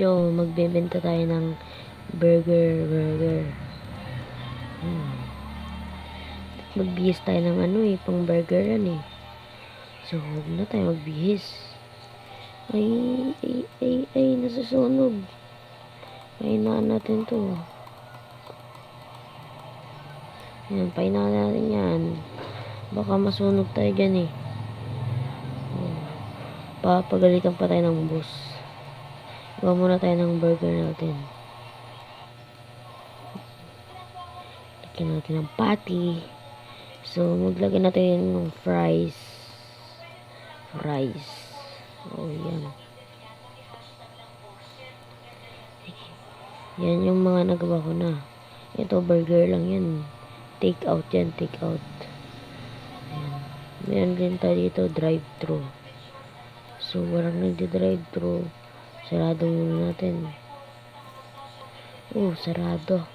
Magbebenta tayo ng burger. Magbihis tayo ng pang burger yan So, huwag na tayo magbihis. Ay, nasusunog. Pahinaan natin to. Yan, pahinaan natin yan. Baka masunog tayo dyan Papagalitan pa tayo ng boss. Gawa muna tayo ng burger natin. Lagyan natin ng patty. So, maglagay natin ng fries. Yan. Yan yung mga nagawa ko na. Ito, burger lang yan. Take out yan, take out. Ayan. Meron din tayo dito, drive-thru. So, walang nagdi-drive-thru. Sarado muna natin. Sarado.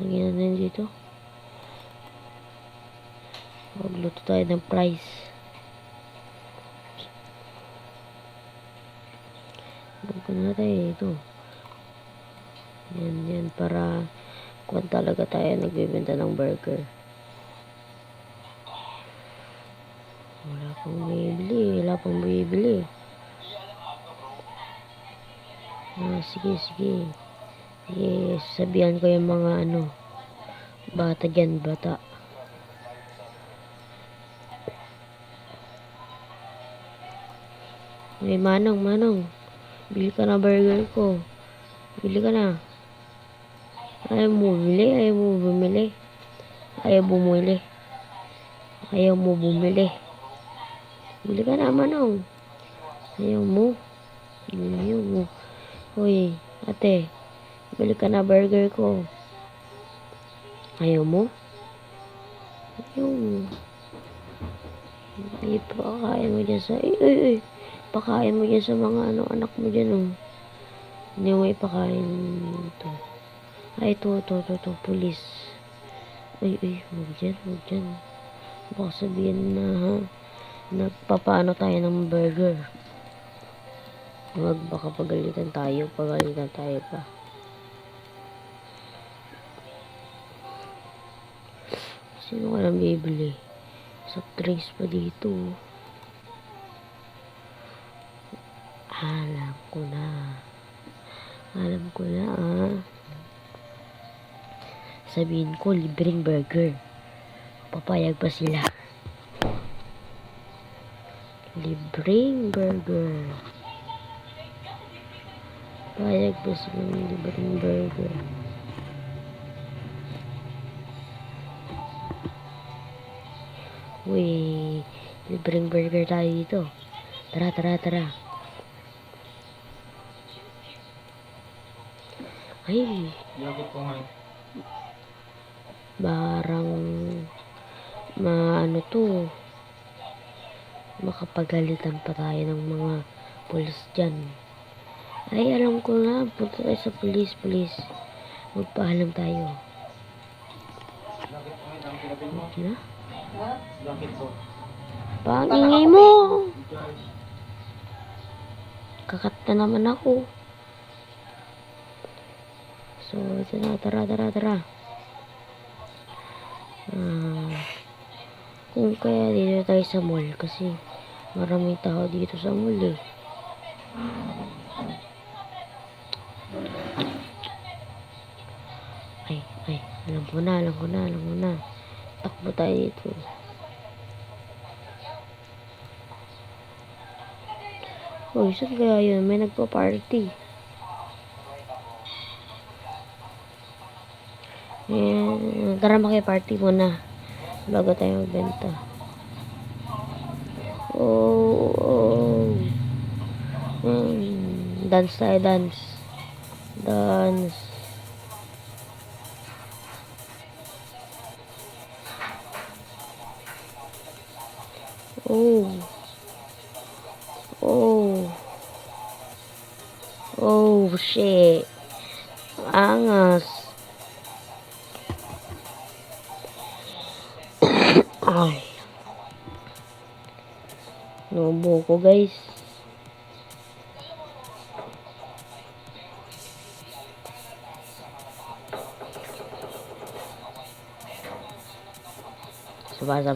Lagyan natin dito. Magluto tayo ng fries. Lagyan natin ito. Yan, para kung talaga tayo nagbibenta ng burger. Wala pang bibili. Sige. Sabihan ko yung mga bata dyan, bata. Manong, bili ka na burger ko. Bili ka na. Ayaw mo bumili. Bili ka na, Manong. Ayaw mo. Hoy, ate. Bili ka na burger ko. Ayaw mo. Pakain mo dyan sa... Pakain mo dyan sa mga anak mo dyan, Hindi mo ipakain ito. Ito, pulis. Huwag dyan. Baka sabihin na, nagpapaano tayo ng burger. Baka pagalitan tayo pa. Sino ka nang bibili? Soft drinks pa dito. Alam ko na Sabihin ko, libreng burger. Papayag pa sila. Libreng burger. Payag pa sila ng libreng burger. Libreng burger tayo dito. Tara. Barang makapagalitan pa tayo ng mga pulis dyan. Alam ko na, punta tayo sa pulis. Magpaalam tayo. Pangingay mo. Kakat na naman ako. So, ito na, tara. Kung kaya dito tayo sa mall kasi maraming tao dito sa mall Alam ko na. Takbo tayo dito. Saan kaya yun? May nagpa-party. Tara makiparty muna bago tayo magbenta. Dance tayo, dance. Shit. Angas. Nubo ko, guys.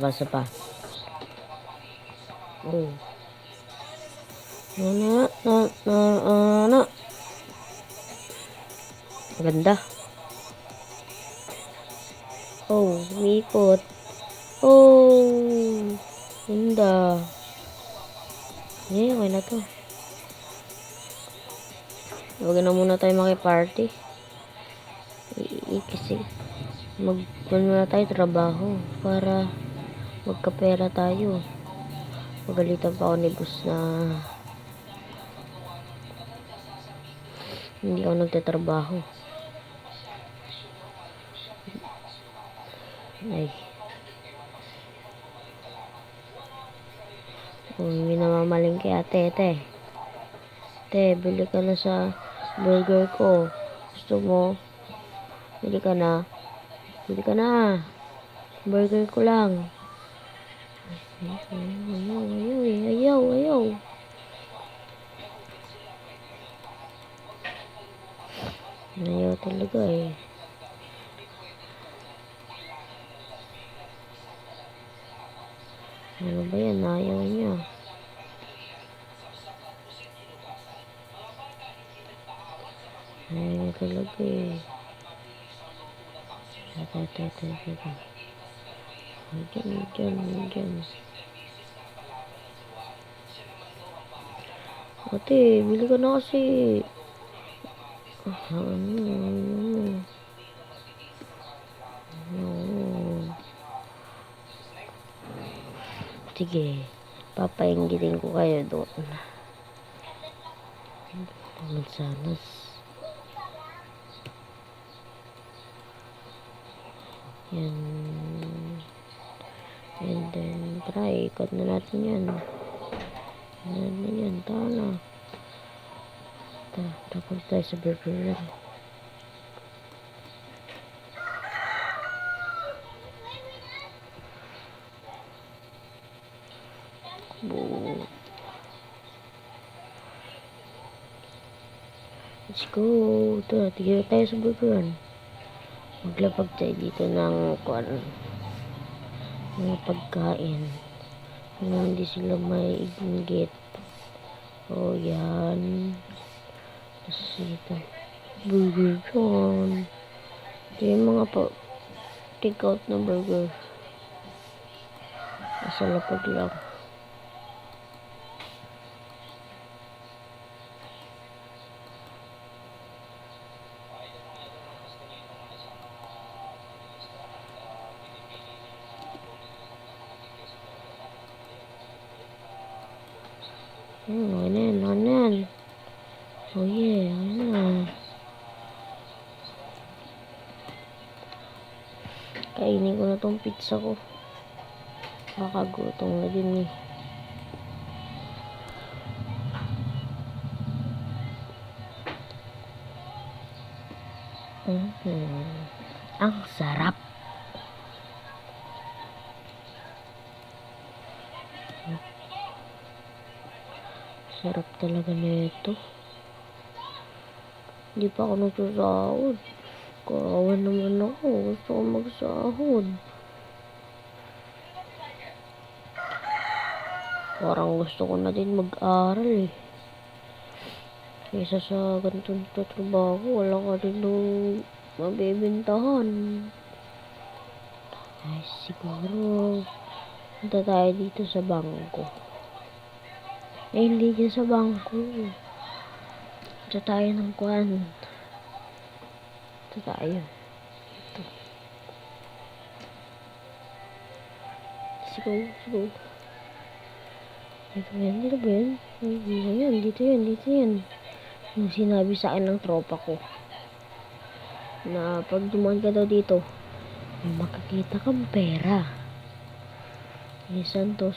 Sapa. Oh. Na. Ganda. Oh, umikot. Oh, ganda. Okay na to. Huwag na muna tayo makiparty. Kasi muna tayo trabaho para magkapera tayo. Magalitan pa ako ni boss na hindi ako nagtatrabaho. Ay. May namamaling kay ate. Te, bili ka na sa burger ko. Gusto mo? Bili ka na. Burger ko lang. Ayaw. Ayaw talaga eh. Ano ba yan? Ayaw niya. Ayaw talaga eh. Diyan. Ate, bili ka na kasi. Sige, papainggitin ko kayo doon. Mansanas. Yan. And then, try. Ikot na natin yan. Tala. Tapos tayo sa burger. Let's go. Tigil tayo sa burger. Maglapag tayo dito ng mga pagkain. Hindi sila may inggit. O yan. Tapos ito. Burger yun. Ito yung mga take out na burger. Nasa lapag lang. Ano. Oh yeah, ano. Kainin ko na tong pizza ko. Kakagutong na din eh. Ang sarap. Sarap talaga nito. Hindi pa ako nagsasahod. Kawawa naman ako. Gusto ko magsahod. Parang gusto ko na din mag-aral eh. Kaysa sa ganitong trabaho, wala ka rin nung mabibintahan. Ay, siguro punta tayo dito sa bangko. Hindi dyan sa bangko. Punta tayo ng kwan. Ito tayo. Ito. Let's go. Dito ba yan? Dito yan. Yung sinabi sa akin ng tropa ko. Na pag dumaan ka daw dito, may makakita kang pera. Eh, santo.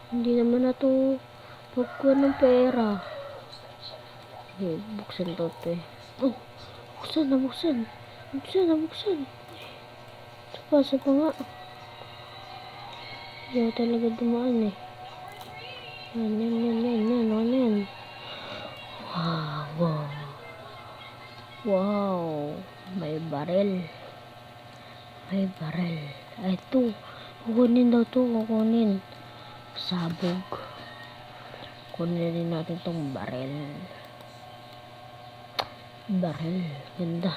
Hindi naman na to pagkuha ng pera. Sige, buksan to te. Oh, buksan. Sa pa nga. Ayaw talaga dumaan eh. Yan. Ano yan? Wow. Wow. May barel. Ay, ito. Kukunin daw to. Sabog. Kunin rin natin tong barel. Ganda.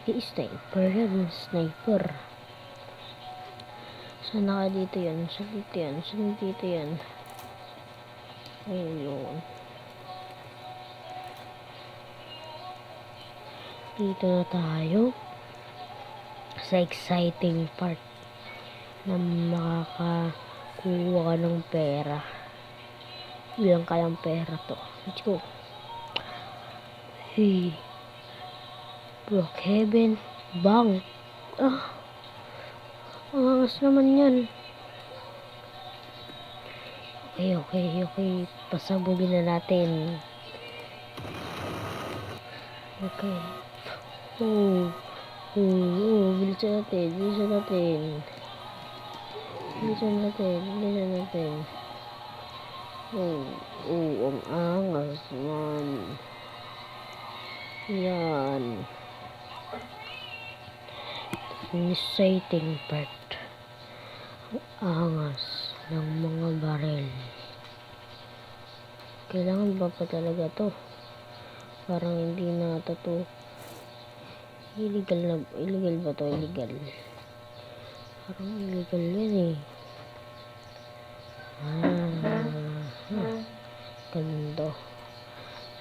Sige, sniper. Saan ka dito yan? Ayun. Dito na tayo. Sa exciting part na makakakuha ka ng pera. Ilang kayang pera to. Let's go. Hey. Brookhaven Bank. Ang angas naman yan. Okay. Pasabugin na natin. Okay. Bilisan natin. Ang angas man. Yan. Exciting part. Ang angas ng mga barel. Kailangan ba pa talaga to? Parang hindi na to. Illegal ba to? Illegal. Parang illegal yan eh. Ganda.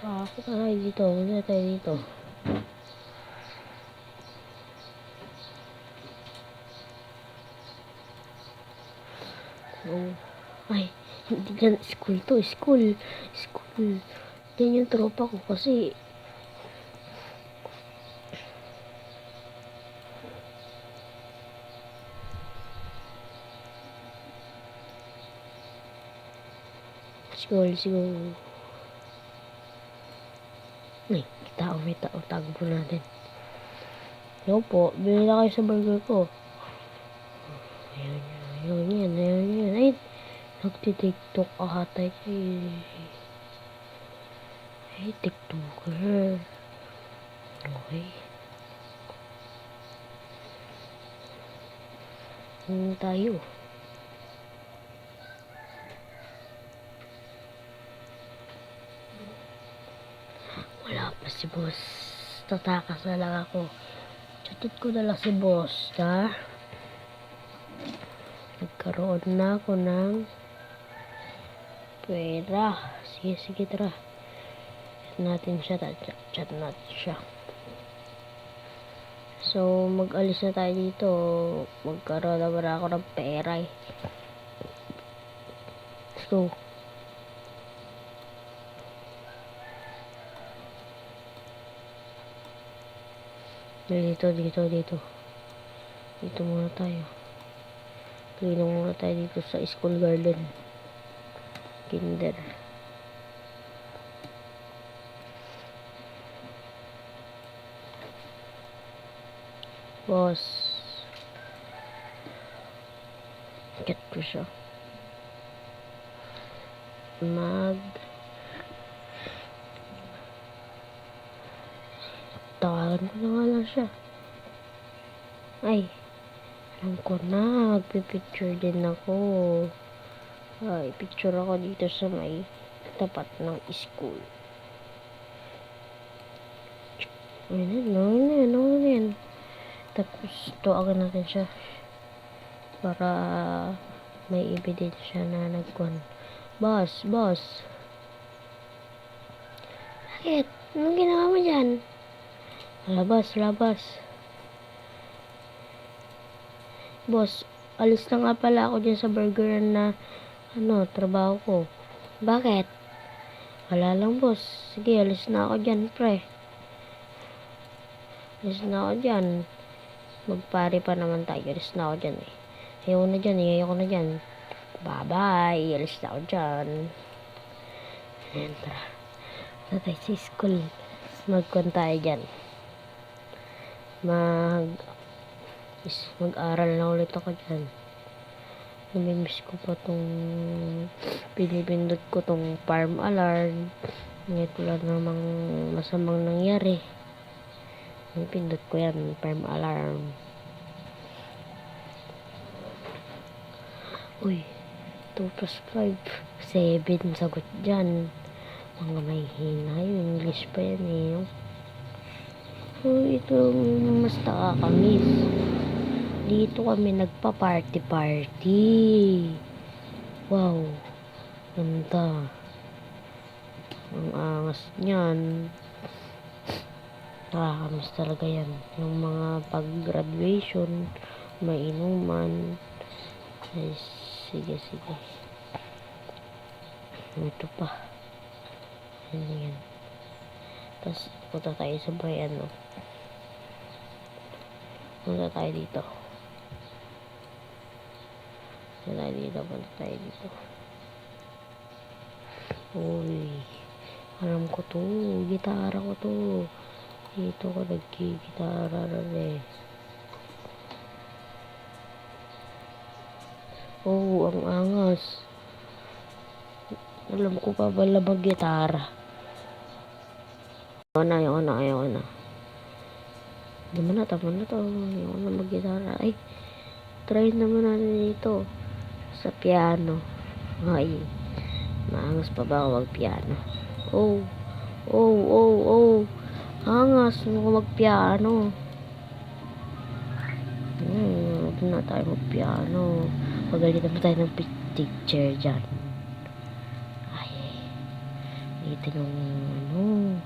Ako tayo dito. Ay, hindi dyan. School. Yan yung tropa ko kasi let's go. Ay, may tao. Tago po natin. Yo po, bili na kayo sa burger ko. Ayun yan. Ay, nagtitiktok ahatay kayo. Ay, tiktoker. Okay. Tayo. Wala pa si boss. Tatakas na lang ako. Chatot ko na lang si boss, ha? Nagkaroon na ako ng pera. Sige, tara. Chat natin siya. So, mag-alis na tayo dito. Magkaroon na ako ng pera eh. Let's go. Dito. Dito muna tayo. Cleaning muna tayo dito sa school garden. Kinder. Boss. Get ko siya. Tawagan ko na nga lang siya. Ay, alam ko na. Magpipicture din ako. Ay, picture ako dito sa may tapat ng school. Ayun. Tapos, tuwagan natin siya. Para may ebidensya na nagkuhan. Boss. Bakit? Anong ginawa mo dyan? Labas. Boss, alis na nga pala ako dyan sa burger na trabaho ko. Bakit? Wala lang, boss. Sige, alis na ako dyan, pre. Alis na ako dyan. Magpare pa naman tayo. Alis na ako dyan eh. Ayoko na dyan. Bye-bye. Alis na ako dyan. Ayan, tara. Tatay sa school. Magkon tayo dyan. Mag-aral na ulit ako dyan. Namimiss ko pa tong pinipindot ko tong farm alarm. Ngayon wala namang masamang nangyari. Pindot ko yan, farm alarm. Uy, 2 plus 5, 7 sagot dyan. Mga may hina, yung English pa yan eh. Uy, ito mas nakakamiss. Dito kami nagpa-party-party. Wow, ganda. Ang angas niyan. Nakakamiss talaga yan. Yung mga pag-graduation, may inuman. Ay, sige. Ito pa. Ano yan? Tapos, punta tayo sa bayan, no? Punta tayo dito. Punta tayo dito. Uy, alam ko to. Gitara ko to. Dito ko nagkigitara rin eh. Oh, ang angas. Alam ko pa pala mag-gitara. Ayoko na. Tama na to. Ayoko na mag-gitara. Ay, try naman natin dito. Sa piano. Ay, maangas pa ba ako mag-piano? Oh. Angas mo mag-piano. Huwag na tayo mag-piano. Pagalitan pa tayo ng teacher dyan. Ay, dito yung ano.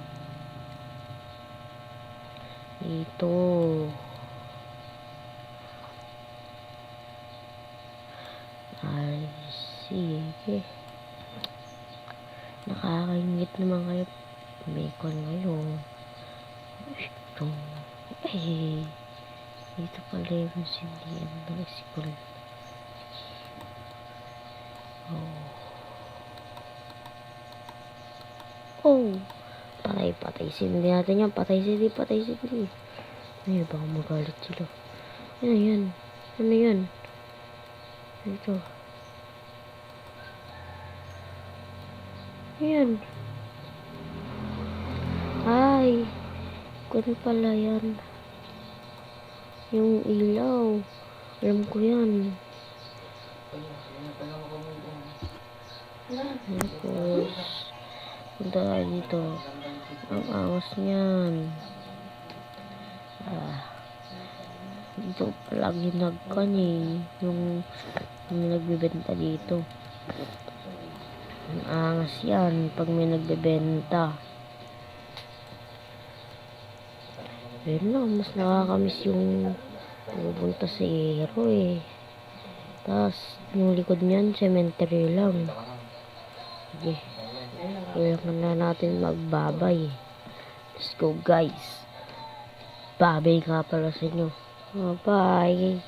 Dito. Ay, sige. Nakakaingit naman kayo. May kon ngayon. Ito. Ay, dito pala yung sindihan ng school. Oh. Patay. Sindi natin yan. Patay sindi. Ay, baka magalit sila. Ano yan? Ito. Ayan. Ay. Kung pala yan. Yung ilaw. Alam ko yan. Tapos, punta tayo dito. Ang angas niyan. Dito palagi yung nagbebenta dito. Ang angas yan pag may nagbebenta. Pero mas nakakamiss yung pupunta sa Hero eh. Tapos, yung likod niyan, cemetery lang. Sige. Kailangan na natin magbabay. Let's go guys. Babay nga pala sa inyo. Bye.